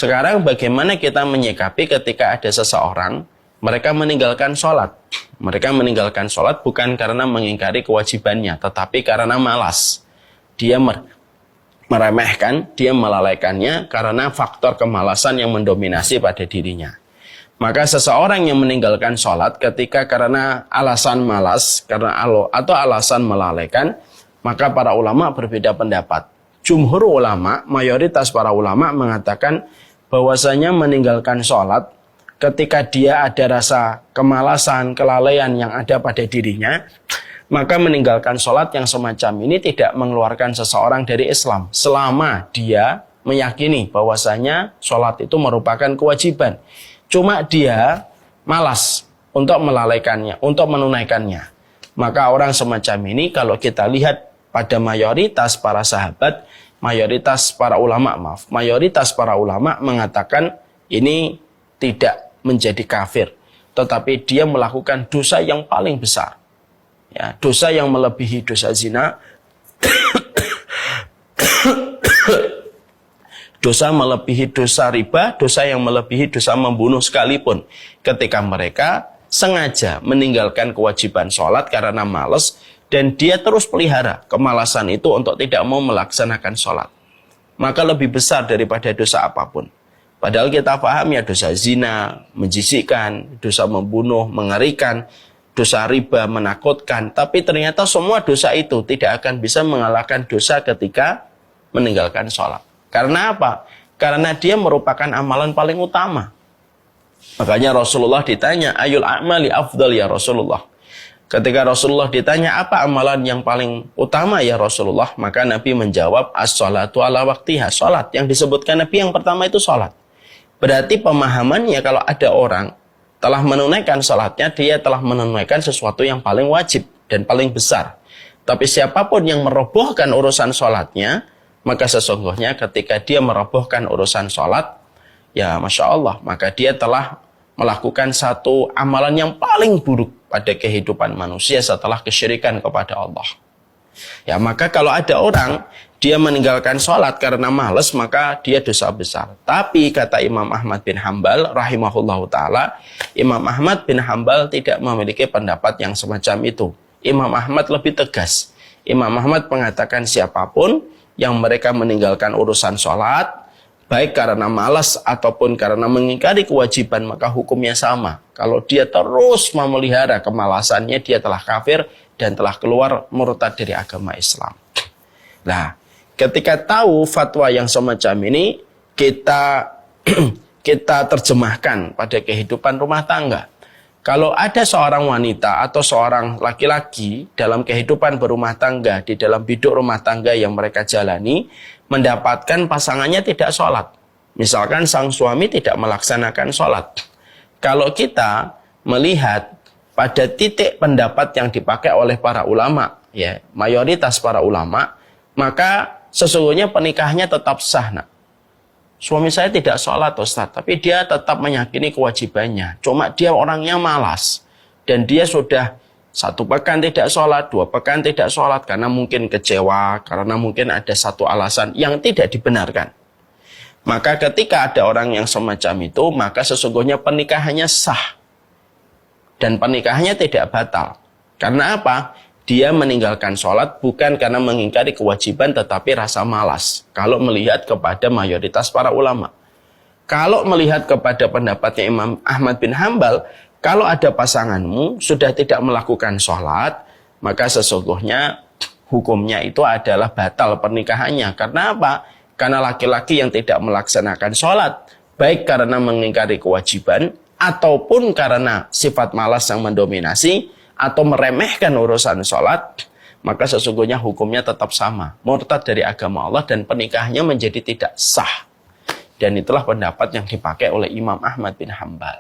Sekarang bagaimana kita menyikapi ketika ada seseorang, mereka meninggalkan sholat. Mereka meninggalkan sholat bukan karena mengingkari kewajibannya, tetapi karena malas. Dia meremehkan, dia melalaikannya karena faktor kemalasan yang mendominasi pada dirinya. Maka seseorang yang meninggalkan sholat ketika karena alasan malas, atau alasan melalaikan, maka para ulama berbeda pendapat. Jumhur ulama, mayoritas para ulama mengatakan bahwasanya meninggalkan sholat ketika dia ada rasa kemalasan, kelalaian yang ada pada dirinya, maka meninggalkan sholat yang semacam ini tidak mengeluarkan seseorang dari Islam selama dia meyakini bahwasanya sholat itu merupakan kewajiban. Cuma dia malas untuk melalaikannya, untuk menunaikannya. Maka orang semacam ini kalau kita lihat pada mayoritas para sahabat, mayoritas para ulama mengatakan ini tidak menjadi kafir, tetapi dia melakukan dosa yang paling besar. Ya, dosa yang melebihi dosa zina, dosa melebihi dosa riba, dosa yang melebihi dosa membunuh sekalipun. Ketika mereka sengaja meninggalkan kewajiban sholat karena malas, dan dia terus pelihara kemalasan itu untuk tidak mau melaksanakan sholat, maka lebih besar daripada dosa apapun. Padahal kita paham ya, dosa zina menjisikkan, dosa membunuh mengerikan, dosa riba menakutkan. Tapi ternyata semua dosa itu tidak akan bisa mengalahkan dosa ketika meninggalkan sholat. Karena apa? Karena dia merupakan amalan paling utama. Makanya Rasulullah ditanya, ayul a'mali afdal ya Rasulullah. Ketika Rasulullah ditanya apa amalan yang paling utama ya Rasulullah, maka Nabi menjawab as-sholatu ala waktiha. Sholat, yang disebutkan Nabi yang pertama itu sholat. Berarti pemahamannya kalau ada orang telah menunaikan sholatnya, dia telah menunaikan sesuatu yang paling wajib dan paling besar. Tapi siapapun yang merobohkan urusan sholatnya, maka sesungguhnya ketika dia merobohkan urusan sholat, ya Masya Allah, maka dia telah melakukan satu amalan yang paling buruk pada kehidupan manusia setelah kesyirikan kepada Allah. Ya, maka kalau ada orang dia meninggalkan sholat karena malas, maka dia dosa besar. Tapi kata Imam Ahmad bin Hambal rahimahullahu ta'ala, Imam Ahmad bin Hambal tidak memiliki pendapat yang semacam itu. Imam Ahmad lebih tegas. Imam Ahmad mengatakan siapapun yang mereka meninggalkan urusan sholat, baik karena malas ataupun karena mengingkari kewajiban, maka hukumnya sama. Kalau dia terus memelihara kemalasannya, dia telah kafir dan telah keluar murtad dari agama Islam. Nah, ketika tahu fatwa yang semacam ini, kita terjemahkan pada kehidupan rumah tangga. Kalau ada seorang wanita atau seorang laki-laki dalam kehidupan berumah tangga, di dalam biduk rumah tangga yang mereka jalani, mendapatkan pasangannya tidak sholat. Misalkan sang suami tidak melaksanakan sholat. Kalau kita melihat pada titik pendapat yang dipakai oleh para ulama, ya, mayoritas para ulama, maka sesungguhnya pernikahannya tetap sah. Nah, suami saya tidak sholat Ustaz, tapi dia tetap meyakini kewajibannya. Cuma dia orangnya malas. Dan dia sudah 1 pekan tidak sholat, 2 pekan tidak sholat, karena mungkin kecewa, karena mungkin ada satu alasan yang tidak dibenarkan. Maka ketika ada orang yang semacam itu, maka sesungguhnya pernikahannya sah. Dan pernikahannya tidak batal. Karena apa? Dia meninggalkan sholat bukan karena mengingkari kewajiban, tetapi rasa malas. Kalau melihat kepada mayoritas para ulama. Kalau melihat kepada pendapatnya Imam Ahmad bin Hambal, kalau ada pasanganmu sudah tidak melakukan sholat, maka sesungguhnya hukumnya itu adalah batal pernikahannya. Karena apa? Karena laki-laki yang tidak melaksanakan sholat, baik karena mengingkari kewajiban, ataupun karena sifat malas yang mendominasi, atau meremehkan urusan sholat, maka sesungguhnya hukumnya tetap sama, murtad dari agama Allah, dan pernikahannya menjadi tidak sah. Dan itulah pendapat yang dipakai oleh Imam Ahmad bin Hambal.